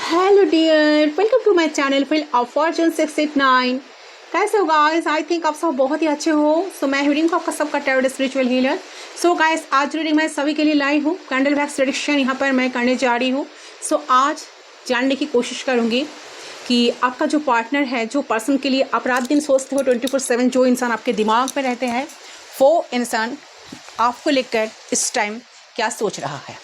Hello dear, welcome to my channel fill of fortune 689। कैसे हो guys? I think आप सब बहुत ही अच्छे हो। सो मैं रीडिंग आपका सबका tarot spiritual healer. So guys, आज रीडिंग मैं सभी के लिए लाई हूँ। कैंडल वैक्स प्रेडिक्शन यहाँ पर मैं करने जा रही हूँ। सो आज जानने की कोशिश करूँगी कि आपका जो पार्टनर है, जो पर्सन के लिए आप रात दिन सोचते हो 24/7, जो इंसान आपके दिमाग में रहते हैं, वो इंसान आपको लेकर इस टाइम क्या सोच रहा है।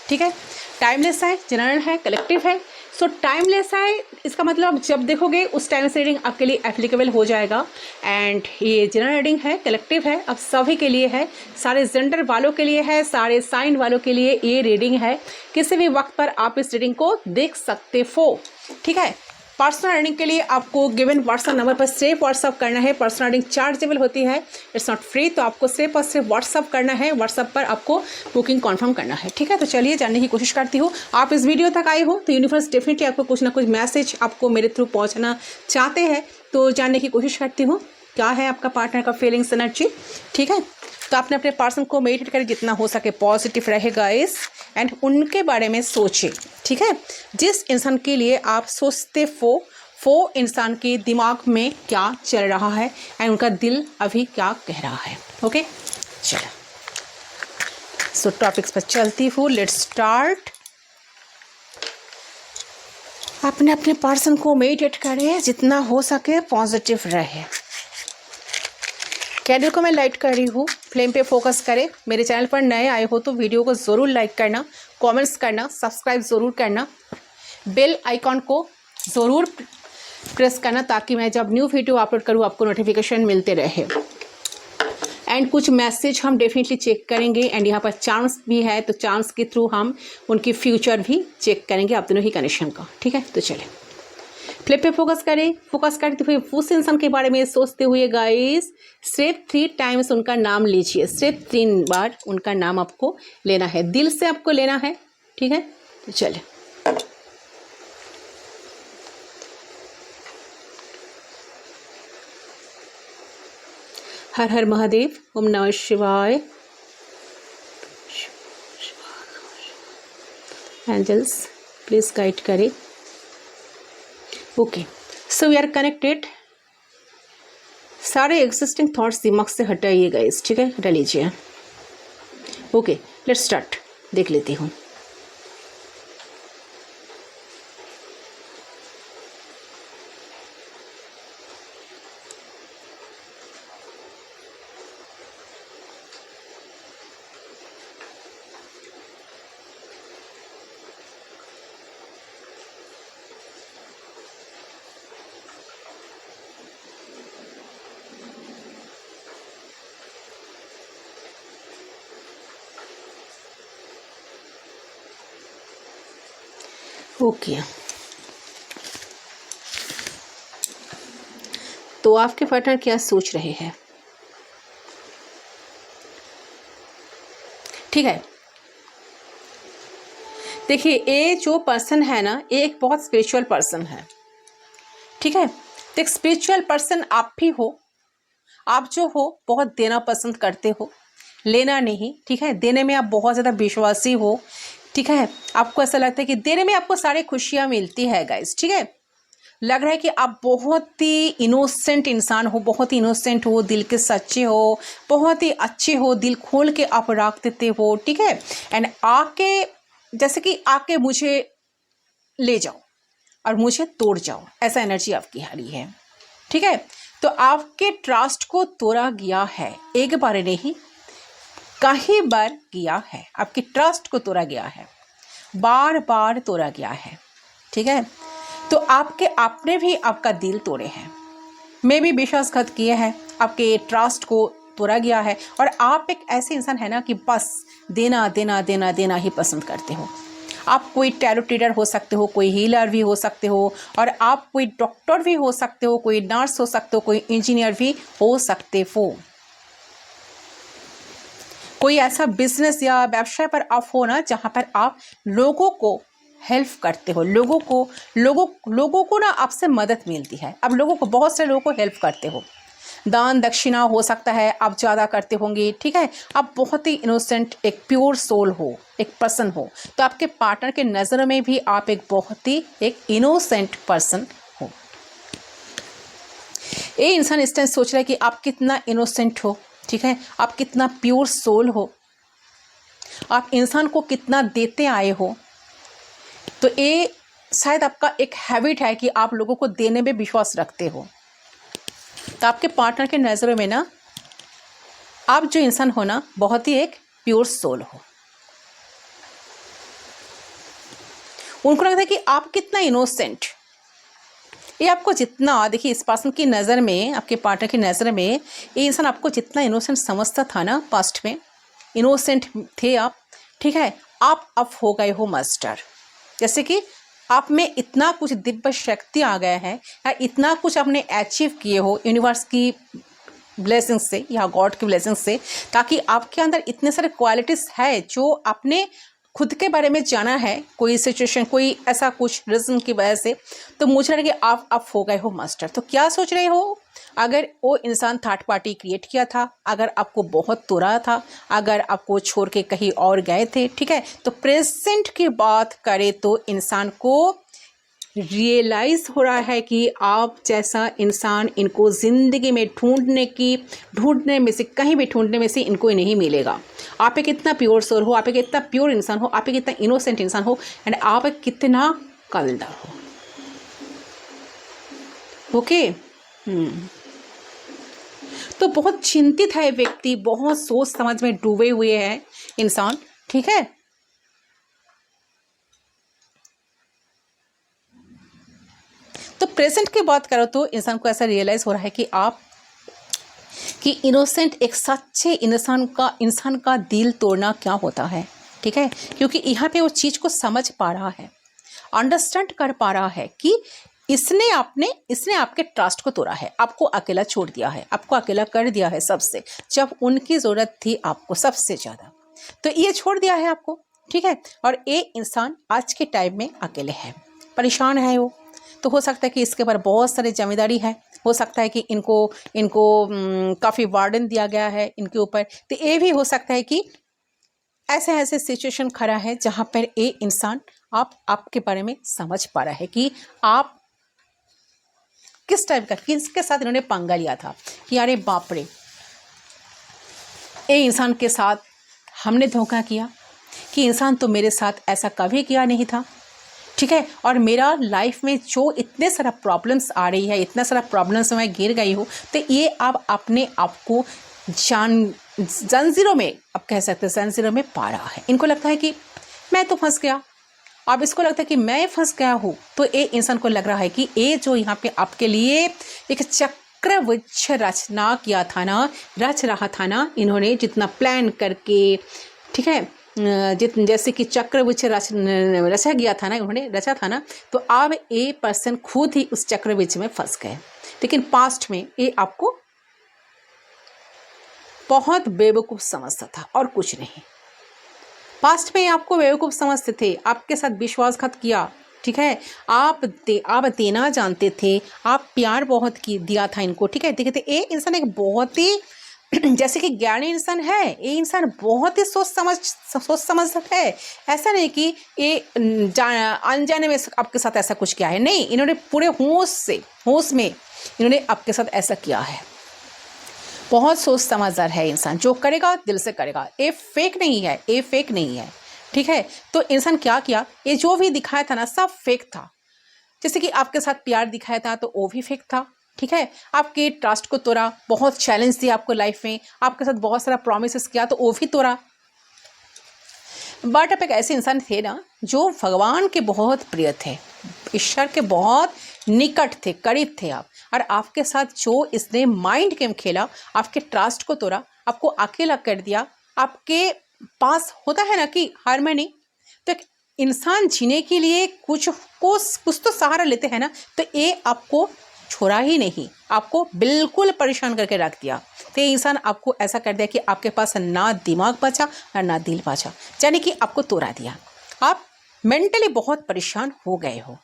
ठीक है, टाइमलेस है, जनरल है, कलेक्टिव है। सो टाइमलेस है, इसका मतलब जब देखोगे उस टाइम से रीडिंग आपके लिए एप्लीकेबल हो जाएगा। एंड ये जनरल रीडिंग है, कलेक्टिव है, अब सभी के लिए है, सारे जेंडर वालों के लिए है, सारे साइन वालों के लिए ये रीडिंग है। किसी भी वक्त पर आप इस रीडिंग को देख सकते हो। ठीक है, पर्सनल रीडिंग के लिए आपको गिवन व्हाट्सएप नंबर पर सिर्फ व्हाट्सअप करना है। पर्सनल रीडिंग चार्जेबल होती है, इट्स नॉट फ्री, तो आपको सिर्फ और सिर्फ व्हाट्सअप करना है। व्हाट्सअप पर आपको बुकिंग कंफर्म करना है। ठीक है, तो चलिए जानने की कोशिश करती हूँ। आप इस वीडियो तक आए हो तो यूनिवर्स डेफिनेटली आपको कुछ ना कुछ मैसेज आपको मेरे थ्रू पहुँचना चाहते हैं, तो जानने की कोशिश करती हूँ क्या है आपका पार्टनर का फीलिंग्स एनर्जी। ठीक है, तो आपने अपने पर्सन को मेडिटेट करें, जितना हो सके पॉजिटिव रहेगा इस, एंड उनके बारे में सोचें। ठीक है, जिस इंसान के लिए आप सोचते वो इंसान के दिमाग में क्या चल रहा है एंड उनका दिल अभी क्या कह रहा है। ओके, चलो सो टॉपिक्स पर चलती हूँ। Let's start. अपने अपने पर्सन को मेडिटेट करें, जितना हो सके पॉजिटिव रहे। कैंडल को मैं लाइट कर रही हूँ, फ्लेम पे फोकस करें। मेरे चैनल पर नए आए हो तो वीडियो को ज़रूर लाइक करना, कमेंट्स करना, सब्सक्राइब ज़रूर करना, बेल आइकॉन को ज़रूर प्रेस करना, ताकि मैं जब न्यू वीडियो अपलोड करूँ आपको नोटिफिकेशन मिलते रहे। एंड कुछ मैसेज हम डेफिनेटली चेक करेंगे। एंड यहाँ पर चांस भी है, तो चांस के थ्रू हम उनकी फ्यूचर भी चेक करेंगे, आप दोनों ही कनेक्शन का। ठीक है, तो चलें फ्लिप पे फोकस करें। फोकस करते हुए उस इंसान के बारे में सोचते हुए गाइस सिर्फ 3 टाइम्स उनका नाम लीजिए। सिर्फ 3 बार उनका नाम आपको लेना है, दिल से आपको लेना है। ठीक है, तो चले। हर हर महादेव, ओम नमः शिवाय। एंजल्स प्लीज गाइड करें। Okay, so we are connected. सारे एग्जिस्टिंग थॉट्स दिमाग से हटाइए गाइस। ठीक है, हटा लीजिए। Okay, let's start. देख लेती हूँ। ओके, तो आपके पार्टनर क्या सोच रहे हैं? ठीक है, देखिए ये जो पर्सन है ना, ये एक बहुत स्पिरिचुअल पर्सन है। ठीक है, तो एक स्पिरिचुअल पर्सन आप भी हो। आप जो हो बहुत देना पसंद करते हो, लेना नहीं। ठीक है, देने में आप बहुत ज़्यादा विश्वासी हो। ठीक है, आपको ऐसा लगता है कि देने में आपको सारी खुशियाँ मिलती है गाइस। ठीक है, लग रहा है कि आप बहुत ही इनोसेंट इंसान हो, बहुत ही इनोसेंट हो, दिल के सच्चे हो, बहुत ही अच्छे हो, दिल खोल के आप रख देते हो। ठीक है, एंड आके जैसे कि आके मुझे ले जाओ और मुझे तोड़ जाओ, ऐसा एनर्जी आपकी आ रही है। ठीक है, तो आपके ट्रस्ट को तोड़ा गया है, एक बार नहीं कई बार किया है। आपके ट्रस्ट को तोड़ा गया है, बार बार तोड़ा गया है। ठीक है, तो आपके आपने भी आपका दिल तोड़े हैं, मैं भी विश्वासघात किए हैं, आपके ट्रस्ट को तोड़ा गया है। और आप एक ऐसे इंसान है ना कि बस देना देना देना देना ही पसंद करते हो। आप कोई टैरो रीडर हो सकते हो, कोई हीलर भी हो सकते हो, और आप कोई डॉक्टर भी हो सकते हो, कोई नर्स हो सकते हो, कोई इंजीनियर भी हो सकते हो। कोई ऐसा बिजनेस या व्यवसाय पर आप हो ना, जहाँ पर आप लोगों को हेल्प करते हो, लोगों को ना आपसे मदद मिलती है। अब लोगों को, बहुत से लोगों को हेल्प करते हो। दान दक्षिणा हो सकता है आप ज़्यादा करते होंगे, ठीक है। आप बहुत ही इनोसेंट एक प्योर सोल हो, एक पर्सन हो, तो आपके पार्टनर के नज़र में भी आप एक बहुत ही एक इनोसेंट पर्सन हो। ये इंसान इस टाइम सोच रहा है कि आप कितना इनोसेंट हो, ठीक है, आप कितना प्योर सोल हो, आप इंसान को कितना देते आए हो। तो ये शायद आपका एक हैबिट है कि आप लोगों को देने में विश्वास रखते हो। तो आपके पार्टनर के नज़रों में ना आप जो इंसान हो ना बहुत ही एक प्योर सोल हो। उनको लगता है कि आप कितना इनोसेंट, ये आपको जितना, देखिए इस पर्सन की नज़र में, आपके पार्टनर की नज़र में ये इंसान आपको जितना इनोसेंट समझता था ना, पास्ट में इनोसेंट थे आप, ठीक है, आप अब हो गए हो मास्टर। जैसे कि आप में इतना कुछ दिव्य शक्ति आ गया है या इतना कुछ आपने अचीव किए हो यूनिवर्स की ब्लेसिंग से या गॉड की ब्लेसिंग से, ताकि आपके अंदर इतने सारे क्वालिटीज़ है जो आपने खुद के बारे में जाना है, कोई सिचुएशन, कोई ऐसा कुछ रीज़न की वजह से, तो मुझे लगा कि आप हो गए हो मास्टर। तो क्या सोच रहे हो, अगर वो इंसान थर्ड पार्टी क्रिएट किया था, अगर आपको बहुत तोड़ा था, अगर आपको छोड़ के कहीं और गए थे, ठीक है, तो प्रेजेंट की बात करें तो इंसान को रियलाइज़ हो रहा है कि आप जैसा इंसान इनको ज़िंदगी में ढूंढने में से, कहीं भी ढूंढने में से इनको नहीं मिलेगा। आप एक इतना प्योर सोल हो, आप एक इतना प्योर इंसान हो, आप एक इतना इनोसेंट इंसान हो, एंड आप एक कितना कलदार हो। ओके। तो बहुत चिंतित है व्यक्ति, बहुत सोच समझ में डूबे हुए है इंसान, ठीक है। तो प्रेजेंट की बात करो तो इंसान को ऐसा रियलाइज हो रहा है कि इनोसेंट एक सच्चे इंसान का दिल तोड़ना क्या होता है, ठीक है, क्योंकि यहाँ पे वो चीज़ को समझ पा रहा है, अंडरस्टैंड कर पा रहा है कि इसने आपके ट्रस्ट को तोड़ा है, आपको अकेला छोड़ दिया है, आपको अकेला कर दिया है सबसे, जब उनकी ज़रूरत थी आपको सबसे ज़्यादा, तो ये छोड़ दिया है आपको, ठीक है। और ये इंसान आज के टाइम में अकेले है, परेशान है वो। तो हो सकता है कि इसके ऊपर बहुत सारी जिम्मेदारी है, हो सकता है कि इनको काफ़ी वार्डन दिया गया है इनके ऊपर। तो ये भी हो सकता है कि ऐसे सिचुएशन खड़ा है जहाँ पर ये इंसान आपके बारे में समझ पा रहा है कि आप किस टाइप का, किसके साथ इन्होंने पंगा लिया था, कि अरे बाप रे, ये इंसान के साथ हमने धोखा किया, कि इंसान तो मेरे साथ ऐसा कभी किया नहीं था, ठीक है। और मेरा लाइफ में जो इतने सारा प्रॉब्लम्स आ रही है, इतना सारा प्रॉब्लम्स में मैं गिर गई हूँ, तो ये अब अपने आप को जंजीरों में, आप कह सकते हैं जंजीरों में पा रहा है। इनको लगता है कि मैं तो फंस गया, अब इसको लगता है कि मैं फंस गया हूँ। तो ये इंसान को लग रहा है कि ये जो यहाँ पे आपके लिए एक चक्रवृक्ष रचना किया था ना, रच रहा था ना इन्होंने, जितना प्लान करके, ठीक है, जैसे कि चक्रवृक्ष रचा गया था ना, उन्होंने रचा था ना, तो अब ये पर्सन खुद ही उस चक्रवृक्ष में फंस गए। लेकिन पास्ट में ये आपको बहुत बेवकूफ़ समझता था और कुछ नहीं। पास्ट में आपको बेवकूफ़ समझते थे, आपके साथ विश्वासघात किया, ठीक है, आप देना जानते थे, आप प्यार बहुत दिया था इनको, ठीक है। देखते ये इंसान एक बहुत ही जैसे कि ज्ञानी इंसान है, ये इंसान बहुत ही सोच समझ है। ऐसा नहीं कि ये अनजाने में आपके साथ ऐसा कुछ किया है, नहीं, इन्होंने पूरे होश में इन्होंने आपके साथ ऐसा किया है। बहुत सोच समझदार है इंसान, जो करेगा दिल से करेगा, ये फेक नहीं है, ठीक है। तो इंसान क्या किया, ये जो भी दिखाया था ना सब फेक था। जैसे कि आपके साथ प्यार दिखाया था तो वो भी फेक था, ठीक है। आपके ट्रस्ट को तोड़ा, बहुत चैलेंज दिया आपको लाइफ में, आपके साथ बहुत सारा प्रॉमिसेस किया तो वो भी तोड़ा। बट आप एक ऐसे इंसान थे ना जो भगवान के बहुत प्रिय थे, ईश्वर के बहुत निकट थे, करीब थे आप, और आपके साथ जो इसने माइंड गेम खेला, आपके ट्रस्ट को तोड़ा, आपको अकेला कर दिया। आपके पास होता है ना कि हार्मनी, तो एक इंसान जीने के लिए कुछ तो सहारा लेते हैं ना, तो ये आपको छोड़ा ही नहीं, आपको बिल्कुल परेशान करके रख दिया। तो ये इंसान आपको ऐसा कर दिया कि आपके पास ना दिमाग बचा और ना दिल बचा, यानी कि आपको तोड़ा दिया। आप मेंटली बहुत परेशान हो गए हो,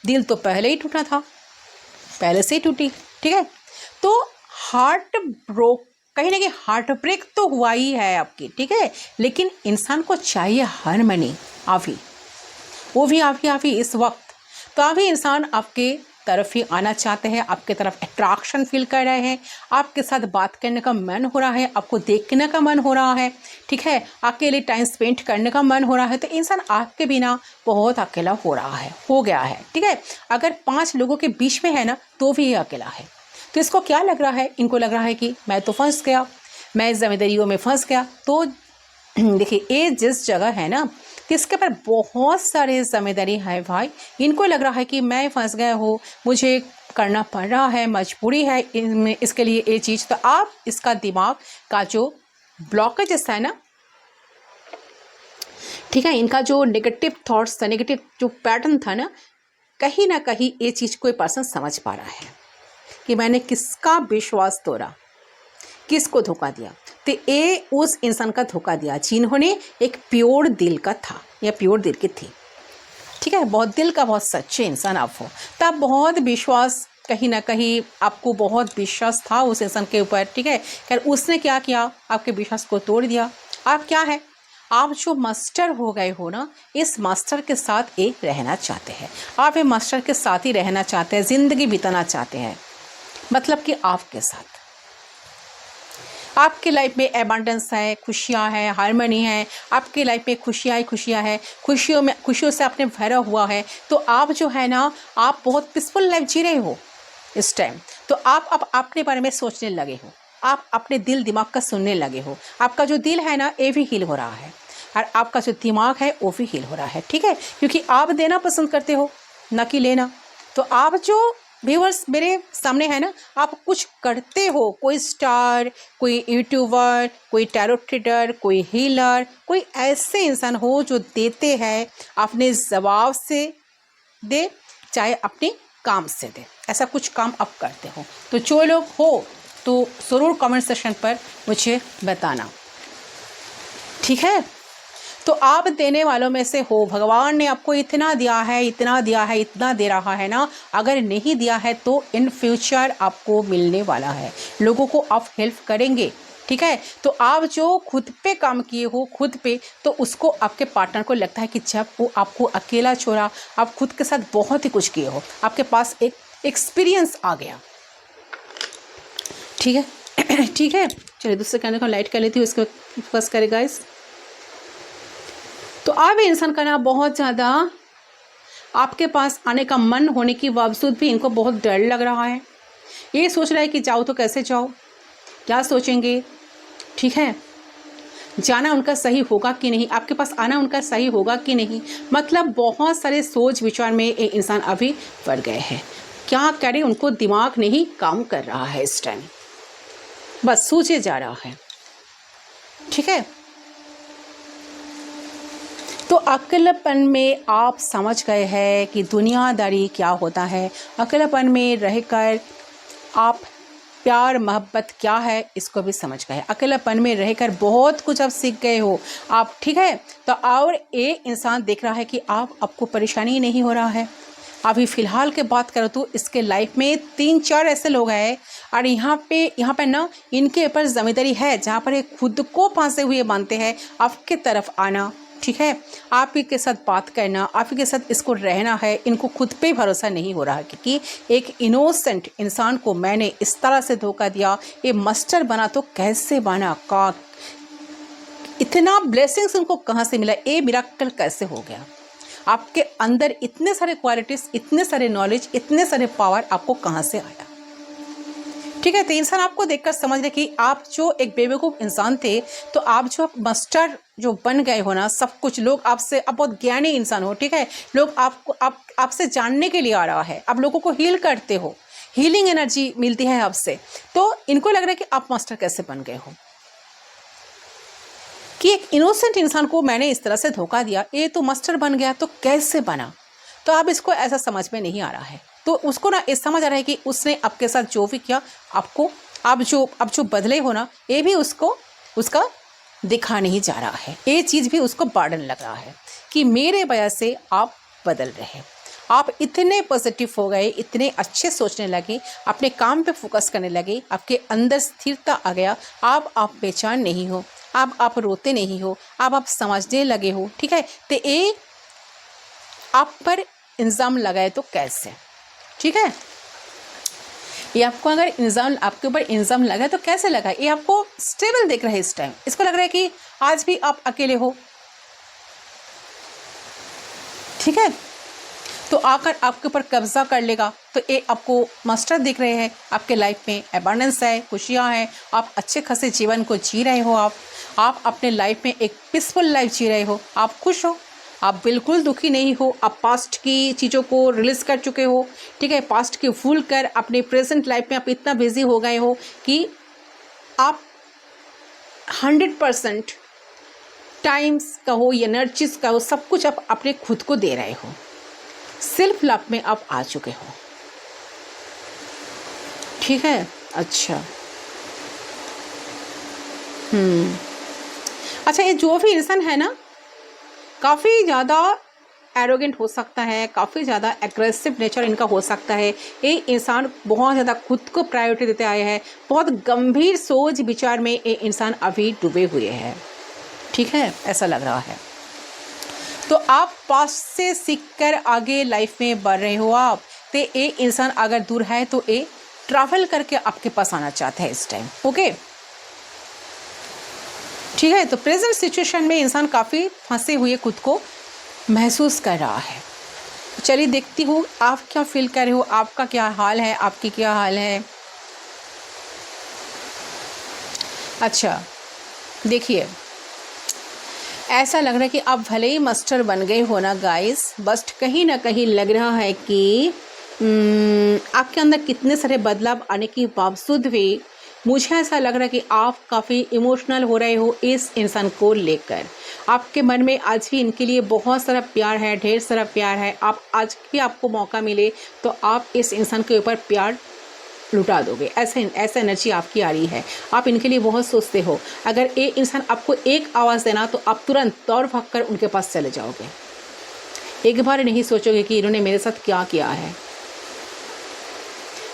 दिल तो पहले ही टूटा था, पहले से ही टूटी, ठीक है। तो कहीं ना कहीं हार्ट ब्रेक तो हुआ ही है आपकी, ठीक है, लेकिन इंसान को चाहिए हार्मनी, अभी वो भी अभी इस वक्त। तो अभी इंसान आपके तरफ ही आना चाहते हैं, आपके तरफ अट्रैक्शन फील कर रहे हैं, आपके साथ बात करने का मन हो रहा है, आपको देखने का मन हो रहा है, ठीक है, अकेले टाइम स्पेंड करने का मन हो रहा है। तो इंसान आपके बिना बहुत अकेला हो गया है, ठीक है। अगर 5 लोगों के बीच में है ना तो भी ये अकेला है। तो इसको क्या लग रहा है, इनको लग रहा है कि मैं तो फंस गया, मैं जिम्मेदारियों में फंस गया। तो देखिए ये जिस जगह है ना तो इसके ऊपर बहुत सारे जिम्मेदारी है भाई, इनको लग रहा है कि मैं फंस गया हूँ, मुझे करना पड़ रहा है, मजबूरी है इसके लिए ये चीज़। तो आप इसका दिमाग का जो ब्लॉकेज है ना, ठीक है, इनका जो नेगेटिव थॉट्स था, नेगेटिव जो पैटर्न था ना कहीं ये चीज़ कोई पर्सन समझ पा रहा है कि मैंने किसका विश्वास तोड़ा, किसको धोखा दिया। तो ये उस इंसान का धोखा दिया जिन्होंने एक प्योर दिल का था या प्योर दिल की थी, ठीक है, बहुत दिल का बहुत सच्चे इंसान आप हो। तो आप बहुत विश्वास, कहीं ना कहीं आपको बहुत विश्वास था उस इंसान के ऊपर, ठीक है, खैर उसने क्या किया, आपके विश्वास को तोड़ दिया। आप क्या है, आप जो मास्टर हो गए हो ना, इस मास्टर के साथ एक रहना चाहते हैं, आप ये मास्टर के साथ ही रहना चाहते हैं, ज़िंदगी बिताना चाहते हैं, मतलब कि आपके साथ आपके लाइफ में एबंडेंस है, खुशियाँ हैं, हार्मनी है, आपके लाइफ में खुशियाँ हैं, खुशियों से आपने भरा हुआ है। तो आप जो है ना, आप बहुत पीसफुल लाइफ जी रहे हो इस टाइम। तो आप अब अपने बारे में सोचने लगे हो, आप अपने दिल दिमाग का सुनने लगे हो। आपका जो दिल है ना ये भी हील हो रहा है और आपका जो दिमाग है वो भी हील हो रहा है, ठीक है, क्योंकि आप देना पसंद करते हो ना कि लेना। तो आप जो व्यूअर्स मेरे सामने है ना, आप कुछ करते हो, कोई स्टार, कोई यूट्यूबर, कोई टैरो ट्रेडर, कोई हीलर, कोई ऐसे इंसान हो जो देते हैं, अपने जवाब से दे चाहे अपने काम से दे, ऐसा कुछ काम आप करते हो। तो जो लोग हो तो ज़रूर कमेंट सेक्शन पर मुझे बताना, ठीक है। तो आप देने वालों में से हो, भगवान ने आपको इतना दिया है, इतना दे रहा है ना, अगर नहीं दिया है तो इन फ्यूचर आपको मिलने वाला है, लोगों को आप हेल्प करेंगे, ठीक है। तो आप जो खुद पे काम किए हो खुद पे, तो उसको आपके पार्टनर को लगता है कि जब वो आपको अकेला छोड़ा, आप खुद के साथ बहुत ही कुछ किए हो, आपके पास एक एक्सपीरियंस आ गया, ठीक है। ठीक है, चलिए दूसरे कैमरे को लाइट कर लेती हूँ, इसको फोकस करे गाइस। तो आप इंसान का ना बहुत ज़्यादा आपके पास आने का मन होने के बावजूद भी इनको बहुत डर लग रहा है, ये सोच रहा है कि जाओ तो कैसे जाओ, क्या सोचेंगे, ठीक है, जाना उनका सही होगा कि नहीं, आपके पास आना उनका सही होगा कि नहीं, मतलब बहुत सारे सोच विचार में ये इंसान अभी पड़ गए हैं। क्या करें, उनको दिमाग नहीं काम कर रहा है इस टाइम, बस सोचे जा रहा है, ठीक है। तो अकेलापन में आप समझ गए हैं कि दुनियादारी क्या होता है, अकेलापन में रहकर आप प्यार मोहब्बत क्या है इसको भी समझ गए, अकेलापन में रहकर बहुत कुछ आप सीख गए हो आप, ठीक है। तो और ये इंसान देख रहा है कि आपको परेशानी नहीं हो रहा है। अभी फ़िलहाल के बात करो तो इसके लाइफ में 3-4 ऐसे लोग हैं और यहाँ पे ना इनके ऊपर जिम्मेदारी है जहाँ पर ये खुद को फांसे हुए मानते हैं आपके तरफ आना, ठीक है, आप ही के साथ बात करना, आप ही के साथ इसको रहना है। इनको खुद पे भरोसा नहीं हो रहा क्योंकि एक इनोसेंट इंसान को मैंने इस तरह से धोखा दिया, ये मास्टर बना तो कैसे बना, का इतना ब्लेसिंग्स उनको कहाँ से मिला, ये मिरेकल कैसे हो गया, आपके अंदर इतने सारे क्वालिटीज़, इतने सारे नॉलेज, इतने सारे पावर आपको कहाँ से आया, ठीक है। तो इंसान आपको देखकर समझ रहे कि आप जो एक बेवकूफ़ इंसान थे, तो आप जो मास्टर जो बन गए हो ना, सब कुछ लोग आपसे, आप बहुत ज्ञानी इंसान हो, ठीक है, लोग आपसे जानने के लिए आ रहा है, आप लोगों को हील करते हो, हीलिंग एनर्जी मिलती है आपसे। तो इनको लग रहा है कि आप मास्टर कैसे बन गए हो, कि एक इनोसेंट इंसान को मैंने इस तरह से धोखा दिया, ये तो मास्टर बन गया, तो कैसे बना। तो अब इसको ऐसा समझ में नहीं आ रहा है, तो उसको ना ये समझ आ रहा है कि उसने आपके साथ जो भी किया, आपको अब जो बदले हो ना, ये भी उसका दिखा नहीं जा रहा है, ये चीज़ भी उसको बर्डन लग रहा है कि मेरे वजह से आप बदल रहे हैं, आप इतने पॉजिटिव हो गए, इतने अच्छे सोचने लगे, अपने काम पे फोकस करने लगे, आपके अंदर स्थिरता आ गया। आप बेचैन नहीं हो, अब आप रोते नहीं हो, अब आप समझने लगे हो। ठीक है, तो ये आप पर इल्ज़ाम लगाए तो कैसे? ठीक है, ये आपको अगर इल्ज़ाम, आपके ऊपर इल्ज़ाम लगा तो कैसे लगा? ये आपको स्टेबल दिख रहा है इस टाइम, इसको लग रहा है कि आज भी आप अकेले हो। ठीक है, तो आकर आपके ऊपर कब्जा कर लेगा। तो ये आपको मास्टर दिख रहे हैं, आपके लाइफ में एबंडेंस है, खुशियाँ हैं, आप अच्छे खासे जीवन को जी रहे हो। आप अपने लाइफ में एक पीसफुल लाइफ जी रहे हो, आप खुश हो, आप बिल्कुल दुखी नहीं हो। आप पास्ट की चीज़ों को रिलीज़ कर चुके हो। ठीक है, पास्ट की भूल कर अपने प्रेजेंट लाइफ में आप इतना बिजी हो गए हो कि आप 100% टाइम्स का हो, एनर्जीज का हो, सब कुछ आप अपने खुद को दे रहे हो। सेल्फ लव में आप आ चुके हो। ठीक है, अच्छा अच्छा, ये जो भी इंसान है ना, काफ़ी ज़्यादा एरोगेंट हो सकता है, काफ़ी ज़्यादा एग्रेसिव नेचर इनका हो सकता है। ये इंसान बहुत ज़्यादा खुद को प्रायोरिटी देते आए हैं, बहुत गंभीर सोच विचार में ये इंसान अभी डूबे हुए हैं। ठीक है, ऐसा लग रहा है। तो आप पास्ट से सीखकर आगे लाइफ में बढ़ रहे हो। आप तो ये इंसान अगर दूर है तो ये ट्रैवल करके आपके पास आना चाहता है इस टाइम। ओके, ठीक है, तो प्रेजेंट सिचुएशन में इंसान काफ़ी फंसे हुए खुद को महसूस कर रहा है। चलिए देखती हूँ आप क्या फील कर रहे हो, आपका क्या हाल है, आपकी क्या हाल है। अच्छा देखिए, ऐसा लग रहा है कि आप भले ही मास्टर बन गए हो ना गाइस, बस कहीं ना कहीं लग रहा है कि आपके अंदर कितने सारे बदलाव आने के बावजूद भी मुझे ऐसा लग रहा है कि आप काफ़ी इमोशनल हो रहे हो इस इंसान को लेकर। आपके मन में आज भी इनके लिए बहुत सारा प्यार है, ढेर सारा प्यार है। आप आज भी आपको मौका मिले तो आप इस इंसान के ऊपर प्यार लुटा दोगे, ऐसा एनर्जी आपकी आ रही है। आप इनके लिए बहुत सोचते हो। अगर ये इंसान आपको एक आवाज़ देना तो आप तुरंत दौड़ भाग कर उनके पास चले जाओगे। एक बार नहीं सोचोगे कि इन्होंने मेरे साथ क्या किया है।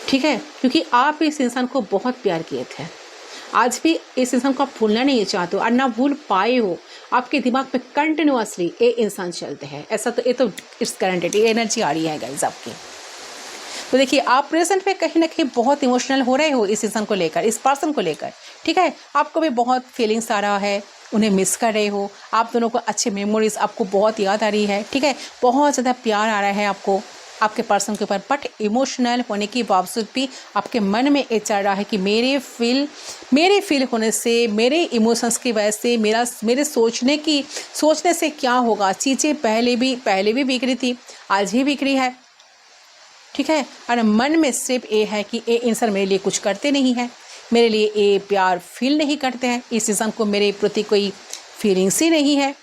ठीक है, क्योंकि आप इस इंसान को बहुत प्यार किए थे। आज भी इस इंसान को आप भूलना नहीं चाहते हो और ना भूल पाए हो। आपके दिमाग में कंटिन्यूअसली ये इंसान चलते हैं। ऐसा तो ये तो इट्स गारंटेड एनर्जी आ रही है गाइस आपकी। तो देखिए, आप प्रेजेंट में कहीं ना कहीं बहुत इमोशनल हो रहे हो इस इंसान को लेकर, इस पर्सन को लेकर। ठीक है, आपको भी बहुत फीलिंग्स आ रहा है, उन्हें मिस कर रहे हो। आप दोनों को अच्छे मेमोरीज आपको बहुत याद आ रही है। ठीक है, बहुत ज़्यादा प्यार आ रहा है आपको आपके पर्सन के ऊपर, बट इमोशनल होने के बावजूद भी आपके मन में ये चल रहा है कि मेरे फील होने से, मेरे इमोशंस की वजह से, मेरे सोचने से क्या होगा। चीज़ें पहले भी बिगड़ी थी, आज भी बिगड़ी है। ठीक है, और मन में सिर्फ ये है कि ये इंसान मेरे लिए कुछ करते नहीं है, मेरे लिए ये प्यार फील नहीं करते हैं, इस इंसान को मेरे प्रति कोई फीलिंग्स ही नहीं है।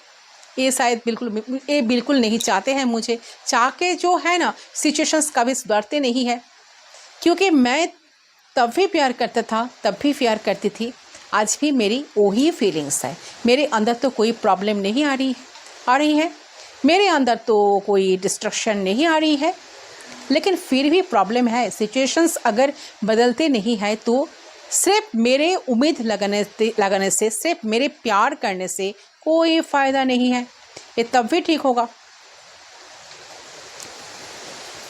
ये शायद बिल्कुल नहीं चाहते हैं मुझे। चाह के जो है ना सिचुएशंस कभी सुधरते नहीं है, क्योंकि मैं तब भी प्यार करता था, तब भी प्यार करती थी, आज भी मेरी वही फीलिंग्स है। मेरे अंदर तो कोई प्रॉब्लम नहीं आ रही है, मेरे अंदर तो कोई डिस्ट्रक्शन नहीं आ रही है, लेकिन फिर भी प्रॉब्लम है। सिचुएशंस अगर बदलते नहीं है तो सिर्फ मेरे उम्मीद लगाने से, सिर्फ मेरे प्यार करने से कोई फ़ायदा नहीं है। ये तब भी ठीक होगा,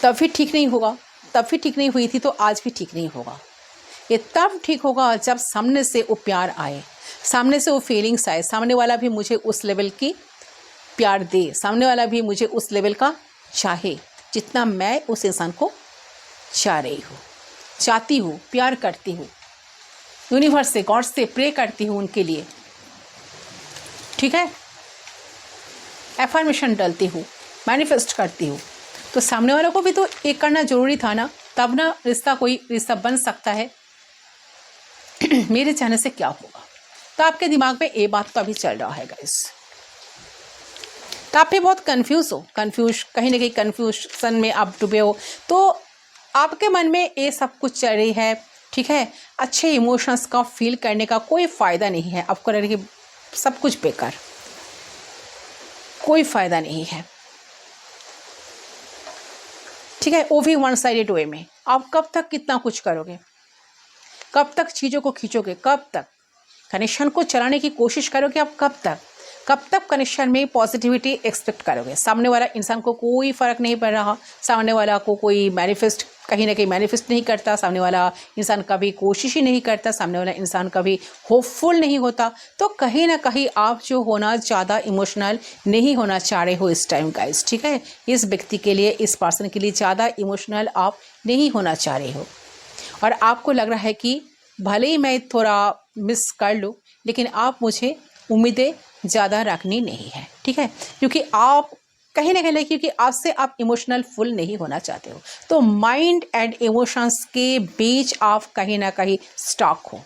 तब भी ठीक नहीं होगा, तब भी ठीक नहीं हुई थी तो आज भी ठीक नहीं होगा। ये तब ठीक होगा जब सामने से वो प्यार आए, सामने से वो फीलिंग्स आए, सामने वाला भी मुझे उस लेवल की प्यार दे, सामने वाला भी मुझे उस लेवल का चाहे जितना मैं उस इंसान को चाह रही हूँ, चाहती हूँ, प्यार करती हूँ। यूनिवर्स से, गॉड से प्रे करती हूँ उनके लिए। ठीक है, एफर्मेशन डालती हूँ, मैनिफेस्ट करती हूँ। तो सामने वालों को भी तो एक करना जरूरी था ना, तब ना कोई रिश्ता बन सकता है। मेरे चाहने से क्या होगा, तो आपके दिमाग में ये बात तो अभी चल रहा है गाइस। तो आप भी बहुत कहीं ना कहीं कन्फ्यूजन में आप डूबे हो, तो आपके मन में ये सब कुछ चल रही है। ठीक है, अच्छे इमोशंस का फील करने का कोई फ़ायदा नहीं है। आपको लग रहा है कि सब कुछ बेकार, कोई फ़ायदा नहीं है। ठीक है, वो भी वन साइडेड वे में। आप कब तक कितना कुछ करोगे, कब तक चीज़ों को खींचोगे, कब तक कनेक्शन को चलाने की कोशिश करोगे, आप कब तक कनेक्शन में पॉजिटिविटी एक्सपेक्ट करोगे। सामने वाला इंसान को कोई फ़र्क नहीं पड़ रहा, सामने वाला को कोई मैनिफेस्ट कहीं ना कहीं मैनिफेस्ट नहीं करता, सामने वाला इंसान कभी कोशिश ही नहीं करता, सामने वाला इंसान कभी होपफुल नहीं होता, तो कहीं ना कहीं आप जो होना ज़्यादा इमोशनल नहीं होना चाह रहे हो इस टाइम गाइस। ठीक है, इस व्यक्ति के लिए, इस पर्सन के लिए ज़्यादा इमोशनल आप नहीं होना चाह रहे हो, और आपको लग रहा है कि भले ही मैं थोड़ा मिस कर लूँ, लेकिन आप मुझे उम्मीदें ज़्यादा रखनी नहीं है। ठीक है, क्योंकि आप कहीं ना कहीं, क्योंकि आपसे आप इमोशनल फुल नहीं होना चाहते हो, तो माइंड एंड इमोशंस के बीच आप कहीं ना कहीं स्टॉक हो।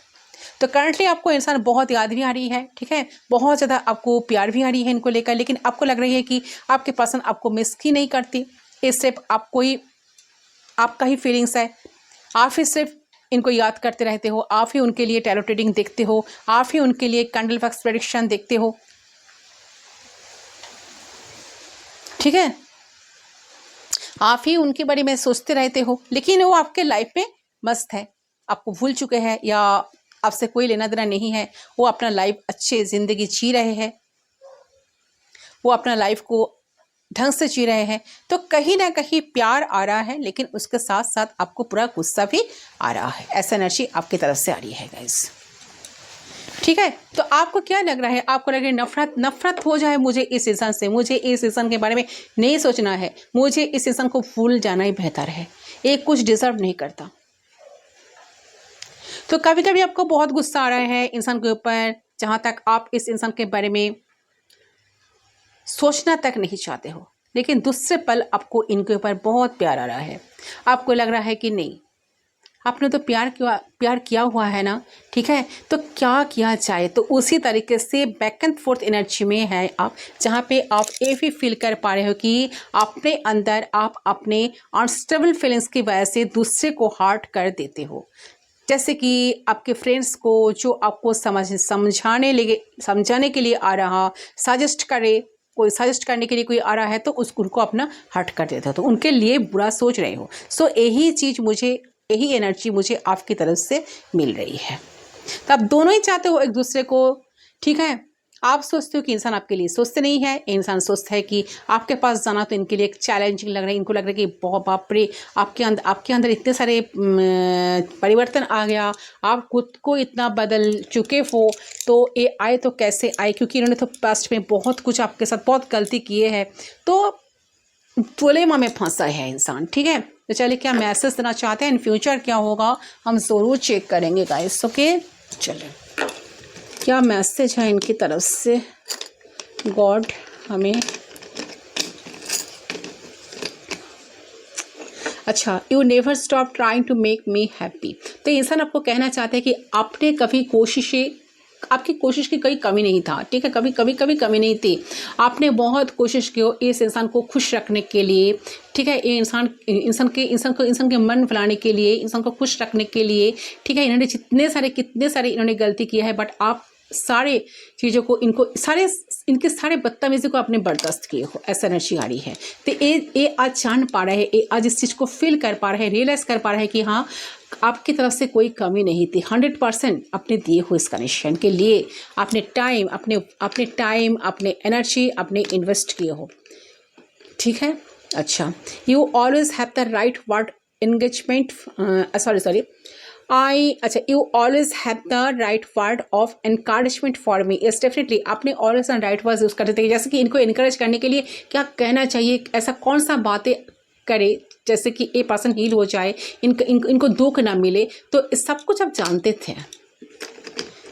तो करंटली आपको इंसान बहुत याद भी आ रही है, ठीक है, बहुत ज़्यादा आपको प्यार भी आ रही है इनको लेकर, लेकिन आपको लग रही है कि आपके पर्सन आपको मिस ही नहीं करती। इस सिर्फ आपको ही, आपका ही फीलिंग्स है, आप ही सिर्फ इनको याद करते रहते हो, आप ही उनके लिए टैरो रीडिंग देखते हो, आप ही उनके लिए कैंडल वैक्स प्रेडिक्शन देखते हो। ठीक है, आप ही उनके बारे में सोचते रहते हो, लेकिन वो आपके लाइफ में मस्त है, आपको भूल चुके हैं या आपसे कोई लेना देना नहीं है। वो अपना लाइफ अच्छे ज़िंदगी जी रहे हैं, वो अपना लाइफ को ढंग से जी रहे हैं। तो कहीं ना कहीं प्यार आ रहा है, लेकिन उसके साथ साथ आपको पूरा गुस्सा भी आ रहा है। ऐसा एनर्जी आपकी तरफ से आ रही है गाइस। ठीक है, तो आपको क्या लग रहा है, आपको लग रहा है नफरत हो जाए मुझे इस इंसान से, मुझे इस इंसान के बारे में नहीं सोचना है, मुझे इस इंसान को भूल जाना ही बेहतर है, ये कुछ डिजर्व नहीं करता। तो कभी कभी आपको बहुत गुस्सा आ रहा है इंसान के ऊपर, जहाँ तक आप इस इंसान के बारे में सोचना तक नहीं चाहते हो, लेकिन दूसरे पल आपको इनके ऊपर बहुत प्यार आ रहा है। आपको लग रहा है कि नहीं, आपने तो प्यार किया हुआ है ना, ठीक है, तो क्या किया जाए। तो उसी तरीके से बैक एंड फोर्थ एनर्जी में है आप, जहाँ पे आप ये भी फील कर पा रहे हो कि अपने अंदर आप अपने अनस्टेबल फीलिंग्स की वजह से दूसरे को हर्ट कर देते हो। जैसे कि आपके फ्रेंड्स को जो आपको समझाने के लिए आ रहा, कोई सजेस्ट करने के लिए कोई आ रहा है, तो उनको अपना हर्ट कर देते हो, तो उनके लिए बुरा सोच रहे हो। सो यही एनर्जी मुझे आपकी तरफ से मिल रही है। तो आप दोनों ही चाहते हो एक दूसरे को, ठीक है। आप सोचते हो कि इंसान आपके लिए सोचते नहीं है, इंसान सोचता है कि आपके पास जाना तो इनके लिए एक चैलेंजिंग लग रहा है। इनको लग रहा है कि बहुत बाप रे, आपके अंदर इतने सारे परिवर्तन आ गया, आप खुद को इतना बदल चुके हो, तो ये आए तो कैसे आए, क्योंकि इन्होंने तो पास्ट में बहुत कुछ आपके साथ बहुत गलती किए हैं, तो डिलेमा में फंसा है इंसान। ठीक है, तो चलिए क्या मैसेज देना चाहते हैं, इन फ्यूचर क्या होगा हम ज़रूर चेक करेंगे गाइस। ओके, चलिए क्या मैसेज है इनकी तरफ से गॉड हमें। अच्छा, you never stop trying to make me happy. तो इंसान आपको कहना चाहते हैं कि आपने कभी आपकी कोशिश की कोई कमी नहीं था, ठीक है, कभी कमी नहीं थी। आपने बहुत कोशिश की हो इस इंसान को खुश रखने के लिए, ठीक है, ये इंसान के मन फैलाने के लिए, इंसान को खुश रखने के लिए, ठीक है। इन्होंने कितने सारे इन्होंने गलती की है, बट आप सारे चीज़ों को इनके सारे बदतमीजी को आपने बर्दाश्त किए हो, ऐसा एनर्जी आ रही है। तो ये आज जान पा रहा है, ये आज इस चीज़ को फील कर पा रहा है, रियलाइज़ कर पा रहा है कि हाँ, आपकी तरफ से कोई कमी नहीं थी। 100% अपने दिए हो इस कनेक्शन के लिए, अपने टाइम अपने एनर्जी अपने इन्वेस्ट किए हो, ठीक है। अच्छा, you always have the right word engagement, you always have the right word of encouragement for me. Yes, definitely आपने always right words यूज़ करते थे, जैसे कि इनको encourage करने के लिए क्या कहना चाहिए, ऐसा कौन सा बातें करे जैसे कि ये पर्सन हील हो जाए, इनको दुख ना मिले, तो सब कुछ आप जानते थे,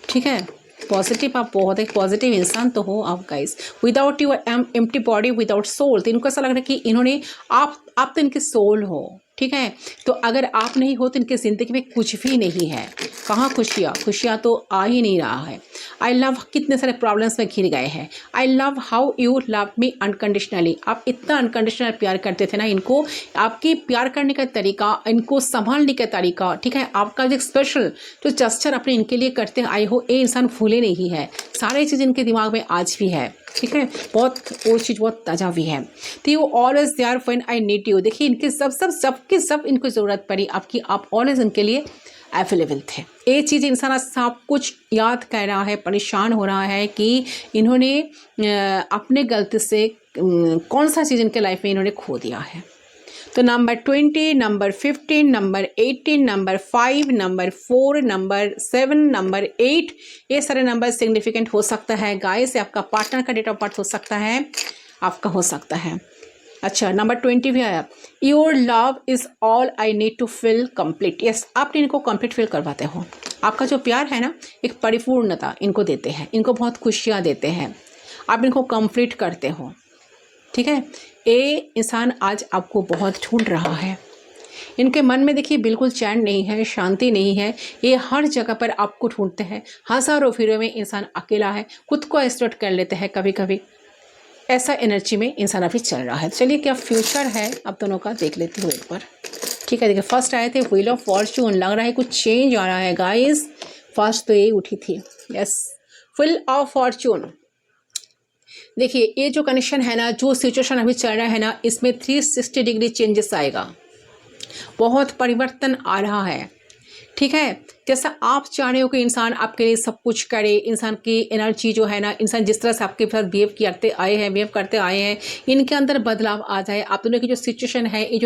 ठीक है। पॉजिटिव, आप बहुत एक पॉजिटिव इंसान तो हो आप guys. Without you empty body without soul. तो इनको ऐसा लग रहा है कि इन्होंने आप तो इनके सोल हो, ठीक है। तो अगर आप नहीं हो तो इनकी ज़िंदगी में कुछ भी नहीं है। कहाँ खुशियाँ तो आ ही नहीं रहा है। आई लव, कितने सारे प्रॉब्लम्स में घिर गए हैं। I love how you love me unconditionally. आप इतना अनकंडीशनल प्यार करते थे ना इनको, आपके प्यार करने का तरीका, इनको संभालने का तरीका, ठीक है, आपका जो स्पेशल जो जस्चर अपने इनके लिए करते आए हो, ये इंसान भूले नहीं है। सारी चीज़ इनके दिमाग में आज भी है। ठीक है, बहुत वो चीज़ बहुत ताज़ा हुई है। तो you always there when I need you, देखिए इनके सब इनको ज़रूरत पड़ी आपकी, आप ऑलवेज उनके लिए अवेलेबल थे। ये चीज़ इंसान आज सब कुछ याद कर रहा है, परेशान हो रहा है कि इन्होंने अपने गलती से कौन सा चीज़ इनके लाइफ में इन्होंने खो दिया है। तो number 20, number 15, number 18, number 5, number 4, number 7, number 8, ये सारे नंबर सिग्निफिकेंट हो सकता है गाइस। आपका पार्टनर का डेट ऑफ बर्थ हो सकता है, आपका हो सकता है। अच्छा, नंबर 20 भी आया, your love is all I need to feel complete. Yes, आप इनको कंप्लीट फील करवाते हो। आपका जो प्यार है ना, एक परिपूर्णता इनको देते हैं, इनको बहुत खुशियाँ देते हैं, आप इनको कंप्लीट करते हो। ठीक है, ये इंसान आज आपको बहुत ढूंढ रहा है। इनके मन में देखिए बिल्कुल चैन नहीं है, शांति नहीं है, ये हर जगह पर आपको ढूंढते हैं। हज़ारों फिरों में इंसान अकेला है, खुद को एक्सप्लोर कर लेते हैं कभी कभी, ऐसा एनर्जी में इंसान अभी चल रहा है। चलिए क्या फ्यूचर है आप दोनों का देख लेती हूँ एक बार। ठीक है, देखिए फर्स्ट आए थे व्हील ऑफ फॉर्चून, लग रहा है कुछ चेंज आ रहा है गाइस। फर्स्ट तो यही उठी थी, यस, व्हील ऑफ फॉर्चून। देखिए ये जो कनेक्शन है ना, जो सिचुएशन अभी चल रहा है ना, इसमें 360 डिग्री चेंजेस आएगा, बहुत परिवर्तन आ रहा है। ठीक है, जैसा आप चाह रहे हो कि इंसान आपके लिए सब कुछ करे, इंसान की एनर्जी जो है ना, इंसान जिस तरह से आपके साथ बिहेव करते आए हैं, इनके अंदर बदलाव आ जाए। आप दोनों की जो सिचुएशन है, ये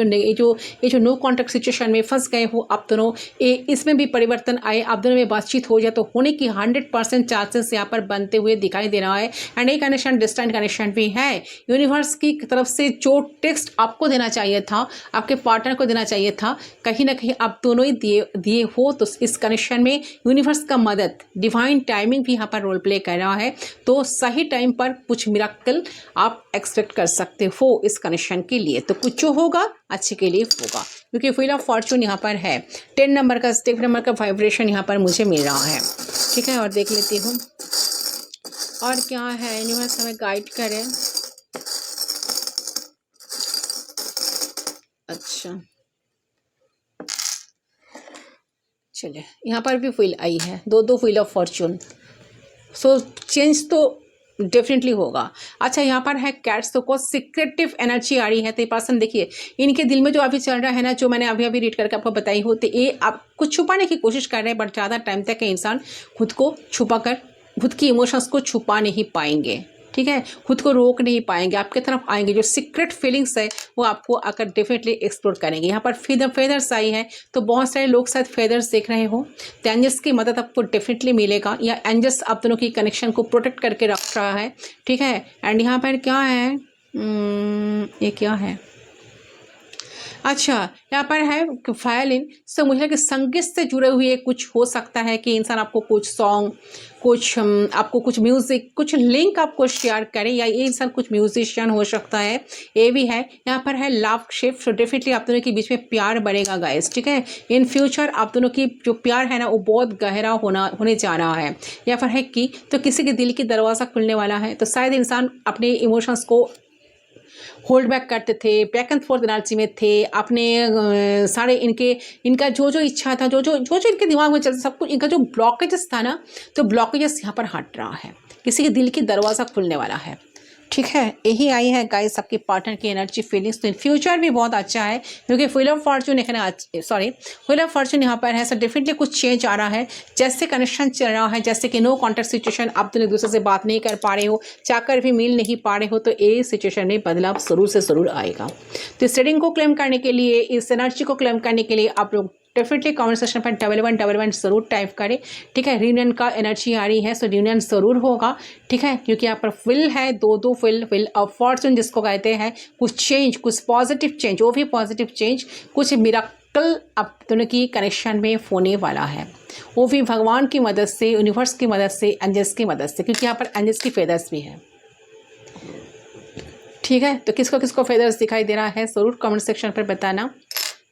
जो नो कॉन्टैक्ट सिचुएशन में फंस गए हो आप दोनों, इसमें भी परिवर्तन आए, आप दोनों में बातचीत हो जाए, तो होने की 100% चांसेस यहाँ पर बनते हुए दिखाई दे रहा है। एंड ये कनेक्शन डिस्टेंट कनेक्शन भी है। यूनिवर्स की तरफ से जो टेक्स्ट आपको देना चाहिए था, आपके पार्टनर को देना चाहिए था, कहीं ना कहीं आप दोनों ही दिए हो। तो इस कनेक्शन में यूनिवर्स का मदद, डिवाइन टाइमिंग भी यहाँ पर रोल प्ले कर रहा है। तो सही टाइम पर कुछ मिरेकल आप एक्सपेक्ट कर सकते हो इस कनेक्शन के लिए। तो कुछ जो होगा अच्छे के लिए होगा, क्योंकि व्हील ऑफ फॉर्चून यहाँ पर है। 10 नंबर का स्टेप नंबर का वाइब्रेशन यहाँ पर मुझे मिल रहा है। ठीक है, और देख लेती हूँ और क्या है, यूनिवर्स हमें गाइड करें। अच्छा, चलिए यहाँ पर भी व्हील आई है, दो wheel of Fortune. So change तो डेफिनेटली होगा। अच्छा, यहाँ पर है कैट्स, तो को सीक्रेटिव एनर्जी आ रही है। तो ये पर्सन देखिए, इनके दिल में जो अभी चल रहा है ना, जो मैंने अभी रीड करके आपको बताई हो, तो ये आप कुछ छुपाने की कोशिश कर रहे हैं, बट ज़्यादा टाइम तक इंसान खुद को छुपा कर, खुद की इमोशंस को छुपा नहीं पाएंगे। ठीक है, खुद को रोक नहीं पाएंगे, आपके तरफ आएंगे। जो सीक्रेट फीलिंग्स है वो आपको आकर डेफिनेटली एक्सप्लोर करेंगे। यहाँ पर फेदर्स आई है, तो बहुत सारे लोग शायद फेदर्स देख रहे हो, तो एंजल्स की मदद आपको डेफिनेटली मिलेगा, या एंजल्स आप दोनों की कनेक्शन को प्रोटेक्ट करके रख रहा है। ठीक है, एंड यहाँ पर क्या है, ये क्या है, अच्छा यहाँ पर है वायलिन। सो मुझे कि संगीत से जुड़े हुए कुछ हो सकता है कि इंसान आपको कुछ सॉन्ग, कुछ आपको कुछ म्यूज़िक, कुछ लिंक आपको शेयर करे, या ये इंसान कुछ म्यूजिशियन हो सकता है, ये भी है। यहाँ पर है लव शिफ्ट, डेफिनेटली आप दोनों के बीच में प्यार बढ़ेगा गाइस। ठीक है, इन फ्यूचर आप दोनों की जो प्यार है ना, वो बहुत गहरा होने जा रहा है। यहाँ पर है कि तो किसी के दिल की दरवाज़ा खुलने वाला है। तो शायद इंसान अपने इमोशंस को होल्ड बैक करते थे, बैक एंड फोर्थ एनर्जी में थे, अपने सारे इनका जो इच्छा था, जो इनके दिमाग में चलता, सब कुछ इनका जो ब्लॉकेजेस था ना, तो ब्लॉकेजेस यहाँ पर हट रहा है, किसी के दिल की दरवाज़ा खुलने वाला है। ठीक है, यही आई है गाइस आपके पार्टनर की एनर्जी फीलिंग्स। तो इन फ्यूचर भी बहुत अच्छा है, क्योंकि wheel of Fortune wheel of Fortune यहाँ पर है। सो डेफिनेटली कुछ चेंज आ रहा है, जैसे कनेक्शन चल रहा है, जैसे कि नो कॉन्टैक्ट सिचुएशन, आप दोनों एक दूसरे से बात नहीं कर पा रहे हो, चाहकर भी मिल नहीं पा रहे हो, तो ये सिचुएशन में बदलाव जरूर से ज़रूर आएगा। तो इस रीडिंग को क्लेम करने के लिए, इस एनर्जी को क्लेम करने के लिए आप लोग डेफिनेटली कमेंट सेक्शन पर 1111 जरूर टाइप करें। ठीक है, रियूनियन का एनर्जी आ रही है, सो रियूनियन जरूर होगा। ठीक है, क्योंकि यहाँ पर व्हील है, दो व्हील ऑफ फॉर्चून जिसको कहते हैं, कुछ चेंज, कुछ पॉजिटिव चेंज, वो भी पॉजिटिव चेंज, कुछ मिरेकल आप दोनों की कनेक्शन में होने वाला है, वो भी भगवान की मदद से, यूनिवर्स की मदद से, एंजल्स की मदद से, क्योंकि यहाँ पर एंजल्स की फेदर्स भी है। ठीक है, तो किसको किसको फेदर्स दिखाई दे रहा है ज़रूर कमेंट सेक्शन पर बताना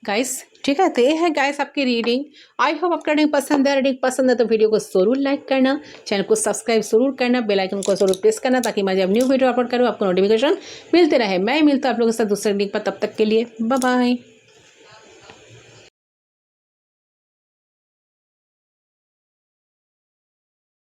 गाइस। ठीक है, तो ये है गाइस आपकी रीडिंग। आई होप आपका रीडिंग पसंद है। रीडिंग पसंद है तो वीडियो को जरूर लाइक करना, चैनल को सब्सक्राइब जरूर करना, बेल आइकन को जरूर प्रेस करना, ताकि मैं जब न्यू वीडियो अपलोड करूँ आपको नोटिफिकेशन मिलते रहे। मैं मिलता हूँ आप लोगों के साथ दूसरे रीडिंग पर, तब तक के लिए बाय बाय।